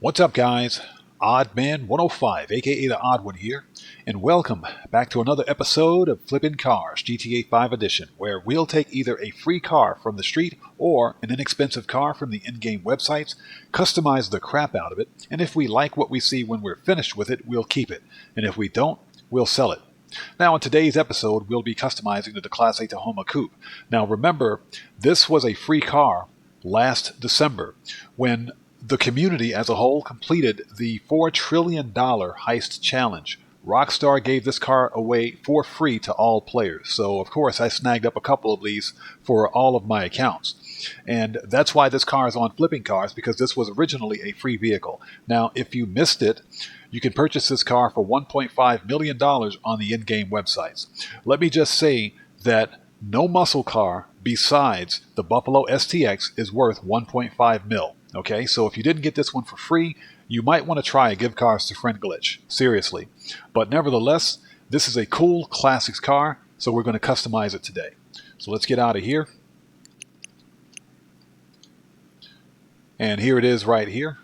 What's up, guys? OddMan105, aka the Odd One here, and welcome back to another episode of Flippin' Cars GTA 5 Edition, where we'll take either a free car from the street or an inexpensive car from the in-game websites, customize the crap out of it, and if we like what we see when we're finished with it, we'll keep it, and if we don't, we'll sell it. Now, in today's episode, we'll be customizing the Declasse Tahoma coupe. Now, remember, this was a free car last December when the community as a whole completed the $4 trillion heist challenge. Rockstar gave this car away for free to all players. So, of course, I snagged up a couple of these for all of my accounts. And that's why this car is on Flipping Cars, because this was originally a free vehicle. Now, if you missed it, you can purchase this car for $1.5 million on the in-game websites. Let me just say that no muscle car besides the Buffalo STX is worth 1.5 mil. Okay, so if you didn't get this one for free, you might want to try a Give Cars to Friend glitch. Seriously. But nevertheless, this is a cool classics car, so we're going to customize it today. So let's get out of here. And here it is right here.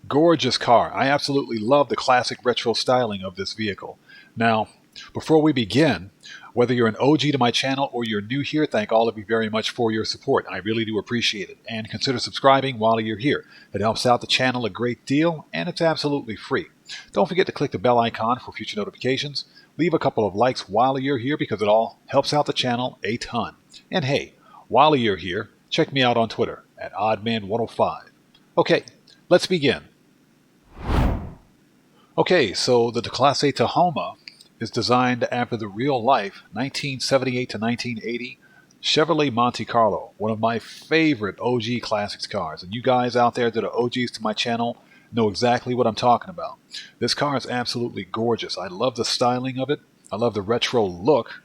Gorgeous car. I absolutely love the classic retro styling of this vehicle. Now, before we begin, whether you're an OG to my channel or you're new here, thank all of you very much for your support. I really do appreciate it. And consider subscribing while you're here. It helps out the channel a great deal, and it's absolutely free. Don't forget to click the bell icon for future notifications. Leave a couple of likes while you're here because it all helps out the channel a ton. And hey, while you're here, check me out on Twitter at OddMan105. Okay, let's begin. Okay, so the Declasse Tahoma is designed after the real-life 1978 to 1980 Chevrolet Monte Carlo, one of my favorite OG classics cars. And you guys out there that are OGs to my channel know exactly what I'm talking about. This car is absolutely gorgeous. I love the styling of it. I love the retro look.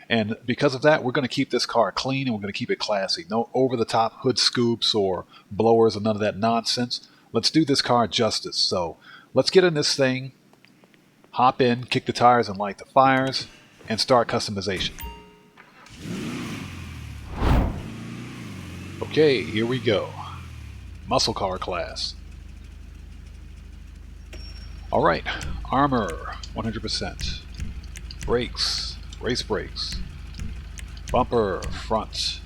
And because of that, we're going to keep this car clean and we're going to keep it classy. No over-the-top hood scoops or blowers or none of that nonsense. Let's do this car justice. So let's get in this thing. Hop in, kick the tires and light the fires, and start customization. Okay, here we go. Muscle car class. Alright, armor, 100%. Brakes, race brakes. Bumper, front.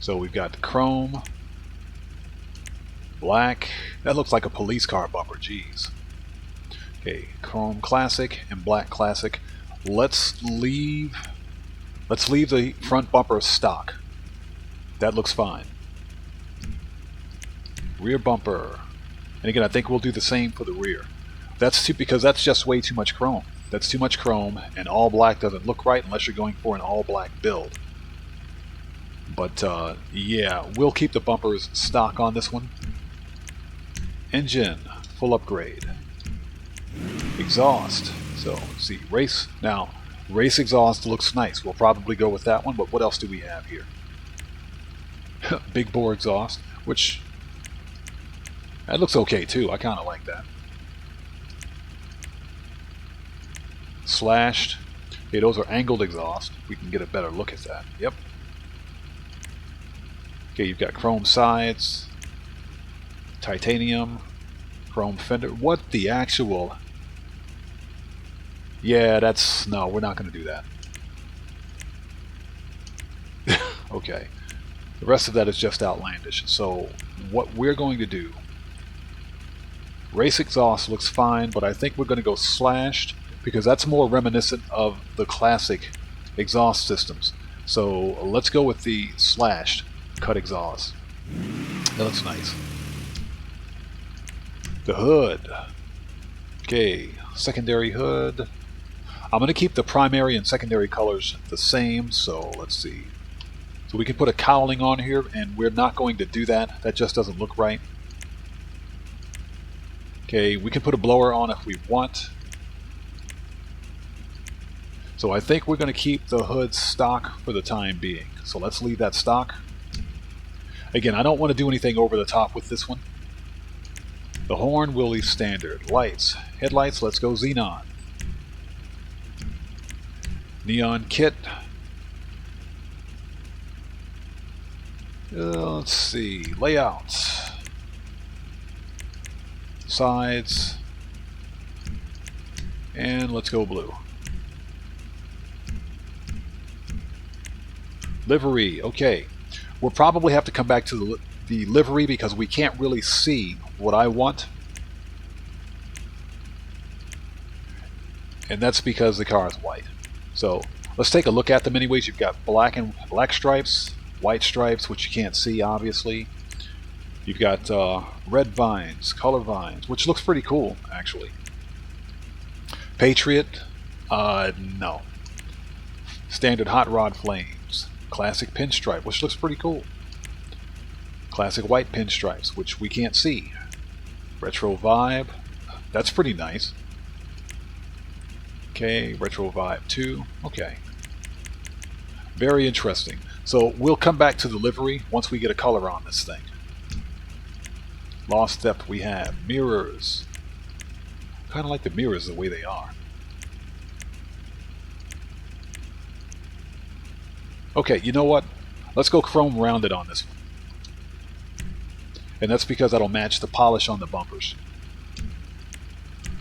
So we've got chrome, black. That looks like a police car bumper, geez. Okay, chrome classic and black classic. Let's leave the front bumper stock. That looks fine. Rear bumper. And again, I think we'll do the same for the rear. Because that's just way too much chrome. That's too much chrome, and all black doesn't look right unless you're going for an all black build. But yeah, we'll keep the bumpers stock on this one. Engine, full upgrade. Exhaust. So let's see, race. Now, race exhaust looks nice. We'll probably go with that one, but what else do we have here? Big bore exhaust, which that looks okay too. I kind of like that. Slashed. Okay, those are angled exhaust. We can get a better look at that. Yep. Okay, you've got chrome sides, titanium, chrome fender. What the actual... Yeah, no, we're not going to do that. Okay. The rest of that is just outlandish. So what we're going to do... Race exhaust looks fine, but I think we're going to go slashed because that's more reminiscent of the classic exhaust systems. So let's go with the slashed cut exhaust. That looks nice. The hood. Okay, secondary hood. I'm going to keep the primary and secondary colors the same, so let's see. So we can put a cowling on here, and we're not going to do that. That just doesn't look right. Okay, we can put a blower on if we want. So I think we're going to keep the hood stock for the time being. So let's leave that stock. Again, I don't want to do anything over the top with this one. The horn will leave standard. Lights. Headlights, let's go xenon. Neon kit. Let's see. Layouts. sides, and let's go blue. Livery, okay. We'll probably have to come back to the livery because we can't really see what I want. And that's because the car is white. So let's take a look at them anyways. You've got black stripes, white stripes, which you can't see obviously. You've got red vines, color vines, which looks pretty cool actually. Patriot, no. Standard hot rod flames. Classic pinstripe, which looks pretty cool. Classic white pinstripes, which we can't see. Retro vibe, that's pretty nice. Okay, retro vibe 2, okay. Very interesting. So we'll come back to the livery once we get a color on this thing. Lost depth we have. Mirrors. Kind of like the mirrors the way they are. Okay, you know what? Let's go chrome rounded on this one. And that's because that'll match the polish on the bumpers.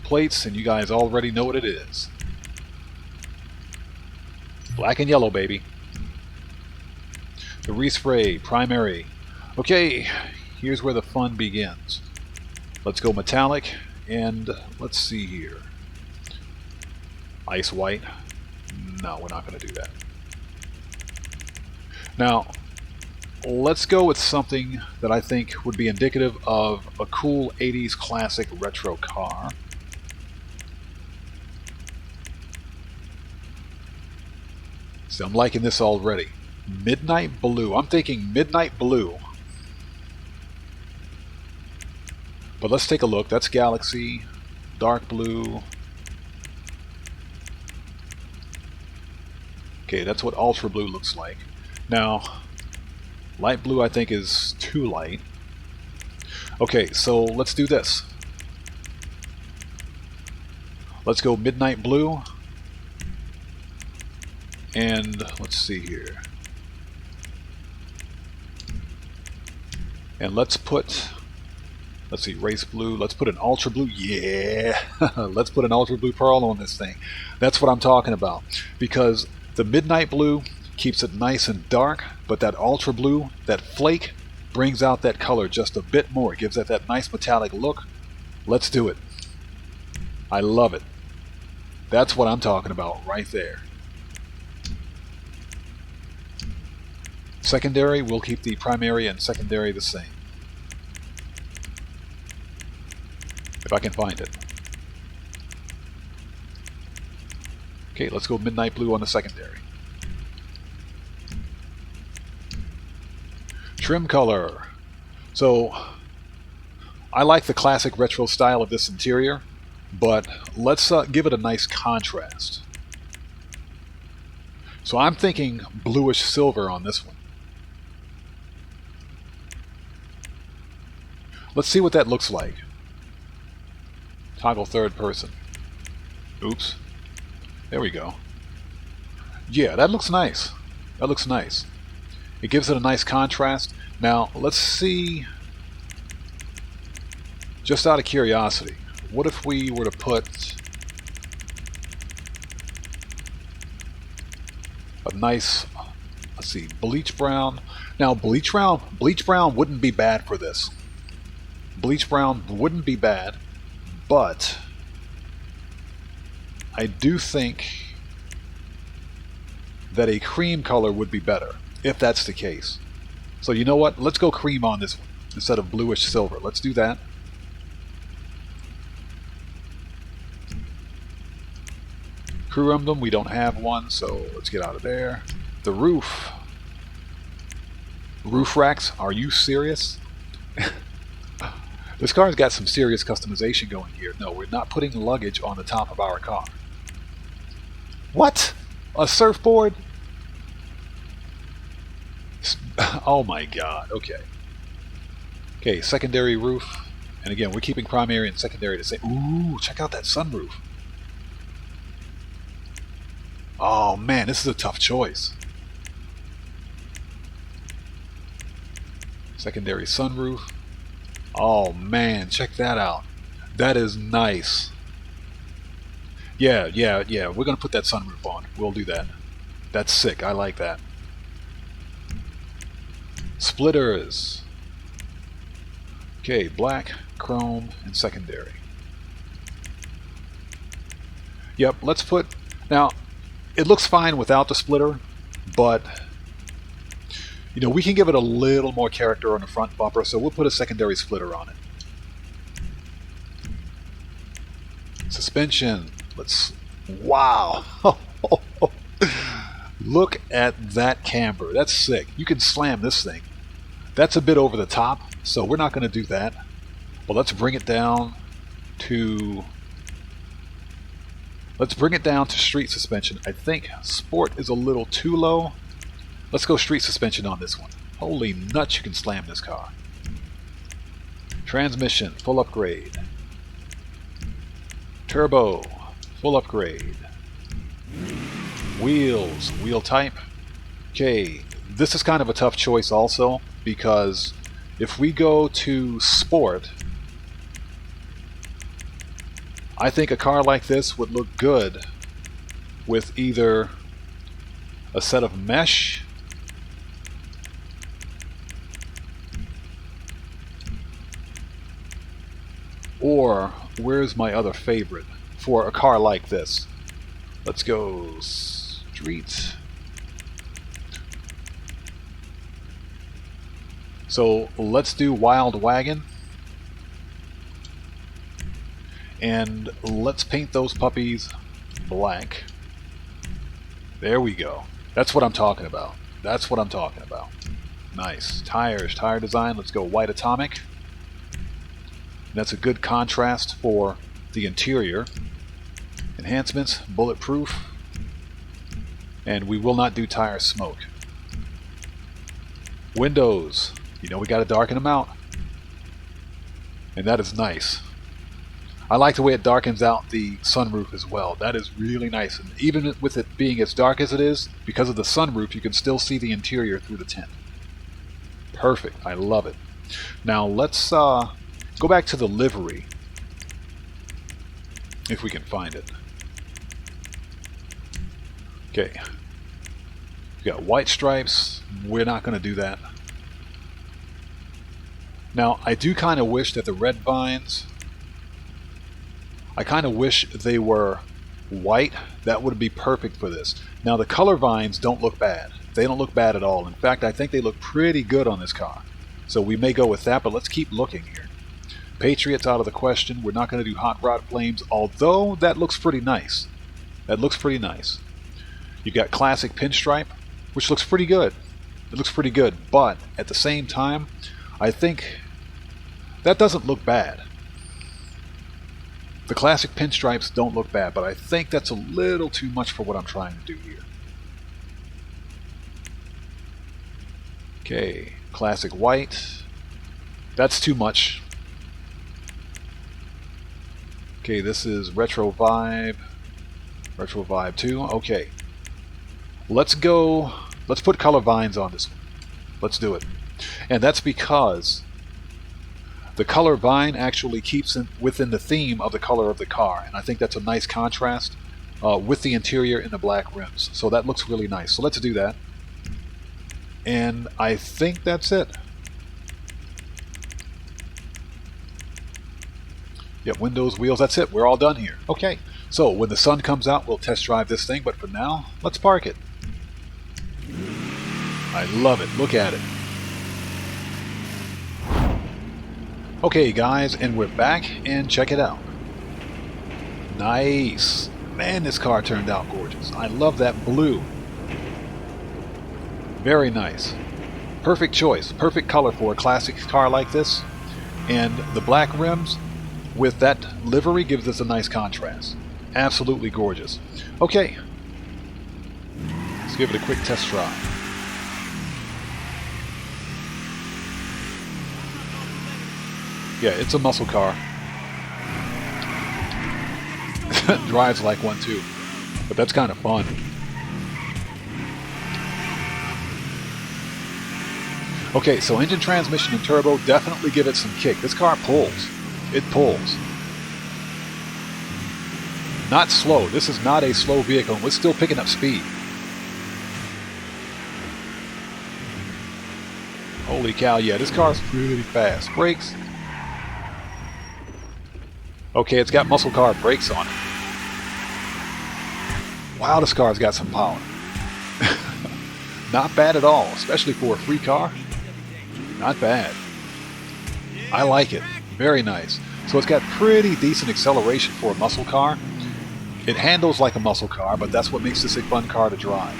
Plates, and you guys already know what it is. Black and yellow, baby. The respray, primary. Okay, here's where the fun begins. Let's go metallic, and let's see here. Ice white. No, we're not going to do that. Now, let's go with something that I think would be indicative of a cool 80s classic retro car. So I'm liking this already. Midnight blue. I'm thinking midnight blue. But let's take a look. That's Galaxy. Dark blue. Okay, that's what ultra blue looks like. Now, light blue I think is too light. Okay, so let's do this. Let's go midnight blue. And let's see here. And let's put, let's see, race blue. Let's put an ultra blue. Yeah, let's put an ultra blue pearl on this thing. That's what I'm talking about. Because the midnight blue keeps it nice and dark, but that ultra blue, that flake, brings out that color just a bit more. It gives it that nice metallic look. Let's do it. I love it. That's what I'm talking about right there. Secondary, we'll keep the primary and secondary the same. If I can find it. Okay, let's go midnight blue on the secondary. Trim color. So, I like the classic retro style of this interior, but let's give it a nice contrast. So I'm thinking bluish silver on this one. Let's see what that looks like. Toggle third person. Oops. There we go. Yeah, that looks nice. That looks nice. It gives it a nice contrast. Now, let's see, just out of curiosity, what if we were to put a nice, let's see, bleach brown. Now, bleach brown wouldn't be bad for this. Bleach brown wouldn't be bad, but I do think that a cream color would be better, if that's the case. So you know what? Let's go cream on this one instead of bluish silver. Let's do that. Crew emblem, we don't have one, so let's get out of there. The roof. Roof racks, are you serious? This car's got some serious customization going here. No, we're not putting luggage on the top of our car. What? A surfboard? Oh my god, okay. Okay, secondary roof. And again, we're keeping primary and secondary the same. Ooh, check out that sunroof. Oh man, this is a tough choice. Secondary sunroof. Oh man, check that out. That is nice. Yeah. We're going to put that sunroof on. We'll do that. That's sick. I like that. Splitters. Okay, black, chrome, and secondary. Yep, let's put... Now, it looks fine without the splitter, but... You know, we can give it a little more character on the front bumper, so we'll put a secondary splitter on it. Suspension. Let's... Wow! Look at that camber. That's sick. You can slam this thing. That's a bit over the top, so we're not going to do that. But let's bring it down to... Let's bring it down to street suspension. I think sport is a little too low. Let's go street suspension on this one. Holy nuts, you can slam this car. Transmission, full upgrade. Turbo, full upgrade. Wheels, wheel type. Okay, this is kind of a tough choice also, because if we go to sport, I think a car like this would look good with either a set of mesh or where's my other favorite for a car like this? Let's go street. So let's do Wild Wagon. And let's paint those puppies black. There we go. That's what I'm talking about. That's what I'm talking about. Nice. Tires, tire design. Let's go white atomic. And that's a good contrast for the interior. Enhancements, bulletproof. And we will not do tire smoke. Windows. You know we got to darken them out. And that is nice. I like the way it darkens out the sunroof as well. That is really nice. And even with it being as dark as it is, because of the sunroof, you can still see the interior through the tint. Perfect. I love it. Now let's go back to the livery, if we can find it. Okay. We got white stripes. We're not going to do that. Now, I do kind of wish that the red vines... I kind of wish they were white. That would be perfect for this. Now the color vines don't look bad. They don't look bad at all. In fact, I think they look pretty good on this car. So we may go with that, but let's keep looking here. Patriot's out of the question. We're not going to do hot rod flames, although that looks pretty nice. That looks pretty nice. You got classic pinstripe, which looks pretty good. It looks pretty good, but at the same time, I think that doesn't look bad. The classic pinstripes don't look bad, but I think that's a little too much for what I'm trying to do here. Okay, classic white. That's too much. Okay, this is retro vibe. Retro vibe 2. Okay. Let's put color vines on this one. Let's do it. And that's because the color vine actually keeps within the theme of the color of the car, and I think that's a nice contrast with the interior and the black rims. So that looks really nice. So let's do that. And I think that's it. Yep, windows, wheels, that's it. We're all done here. Okay, so when the sun comes out, we'll test drive this thing, but for now, let's park it. I love it. Look at it. Okay guys, and we're back, and check it out. Nice. Man, this car turned out gorgeous. I love that blue. Very nice. Perfect choice. Perfect color for a classic car like this. And the black rims with that livery gives us a nice contrast. Absolutely gorgeous. Okay. Let's give it a quick test drive. Yeah, it's a muscle car. Drives like one too. But that's kind of fun. Okay, so engine, transmission, and turbo definitely give it some kick. This car pulls. It pulls. not slow. This is not a slow vehicle. We're still picking up speed. Holy cow, yeah, this car's really fast. Brakes. Okay, it's got muscle car brakes on it. Wow, this car's got some power. Not bad at all, especially for a free car. Not bad. I like it. Very nice. So it's got pretty decent acceleration for a muscle car. It handles like a muscle car, but that's what makes this a fun car to drive.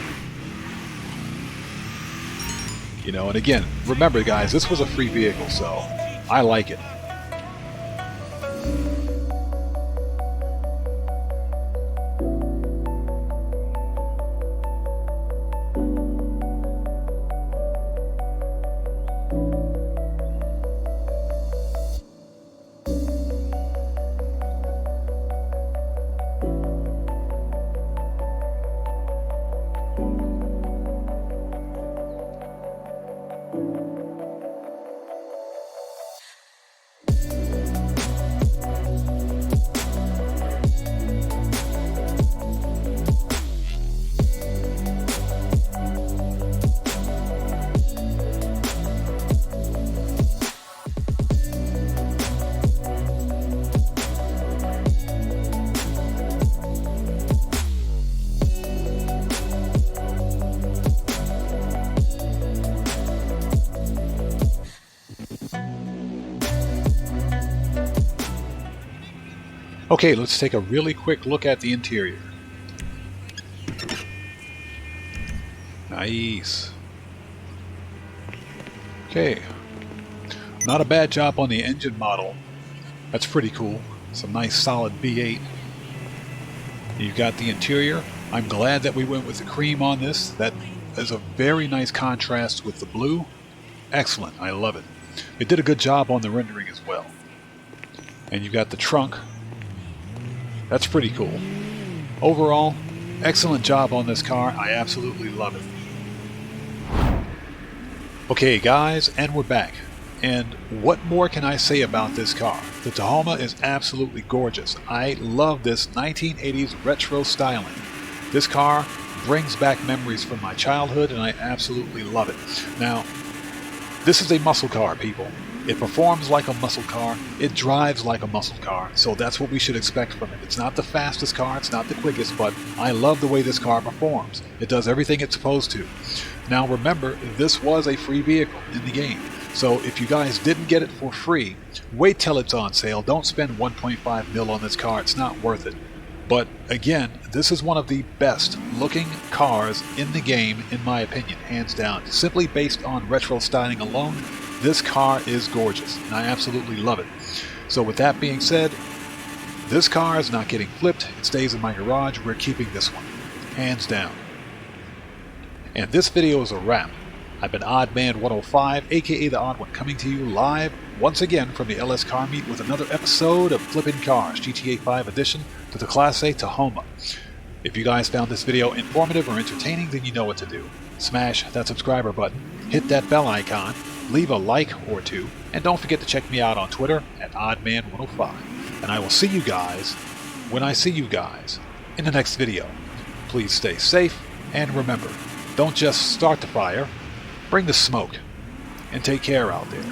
You know, and again, remember guys, this was a free vehicle, so I like it. Okay, let's take a really quick look at the interior. Nice. Okay. Not a bad job on the engine model. That's pretty cool. Some nice solid V8. You've got the interior. I'm glad that we went with the cream on this. That is a very nice contrast with the blue. Excellent. I love it. It did a good job on the rendering as well. And you've got the trunk. That's pretty cool. Overall, excellent job on this car. I absolutely love it. Okay guys, and we're back. And what more can I say about this car? The Tahoma is absolutely gorgeous. I love this 1980s retro styling. This car brings back memories from my childhood and I absolutely love it. Now, this is a muscle car, people. It performs like a muscle car. It drives like a muscle car. So that's what we should expect from it. It's not the fastest car. It's not the quickest, but I love the way this car performs. It does everything it's supposed to. Now remember, this was a free vehicle in the game. So if you guys didn't get it for free, wait till it's on sale. Don't spend 1.5 mil on this car. It's not worth it. But again, this is one of the best looking cars in the game, in my opinion, hands down. Simply based on retro styling alone, this car is gorgeous, and I absolutely love it. So with that being said, this car is not getting flipped. It stays in my garage. We're keeping this one, hands down. And this video is a wrap. I've been OddMan105, aka The Odd One, coming to you live once again from the LS Car Meet with another episode of Flippin' Cars, GTA 5 edition to the Declasse Tahoma. If you guys found this video informative or entertaining, then you know what to do. Smash that subscriber button, hit that bell icon, leave a like or two, and don't forget to check me out on Twitter at OddMan105. And I will see you guys when I see you guys in the next video. Please stay safe, and remember, don't just start the fire, bring the smoke, and take care out there.